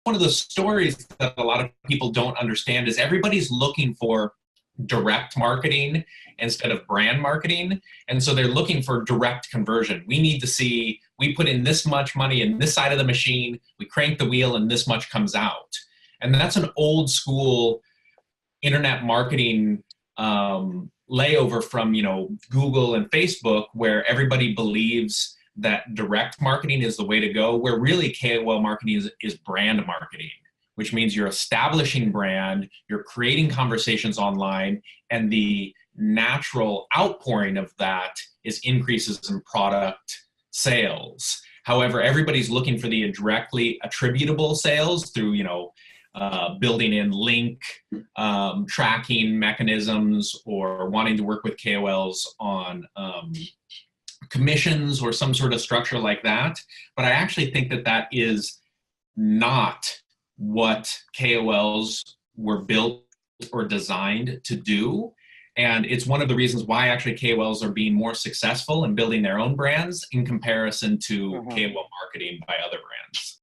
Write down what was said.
one of the stories that a lot of people don't understand is everybody's looking for direct marketing instead of brand marketing. And so they're looking for direct conversion. We need to see, we put in this much money in this side of the machine, we crank the wheel and this much comes out. And that's an old school internet marketing layover from, you know, Google and Facebook, where everybody believes that direct marketing is the way to go, where really KOL marketing is brand marketing, which means you're establishing brand, you're creating conversations online, and the natural outpouring of that is increases in product sales. However, everybody's looking for the directly attributable sales through, you know, building in link tracking mechanisms, or wanting to work with KOLs on commissions or some sort of structure like that. But I actually think that that is not what KOLs were built or designed to do. And it's one of the reasons why actually KOLs are being more successful in building their own brands in comparison to KOL marketing by other brands.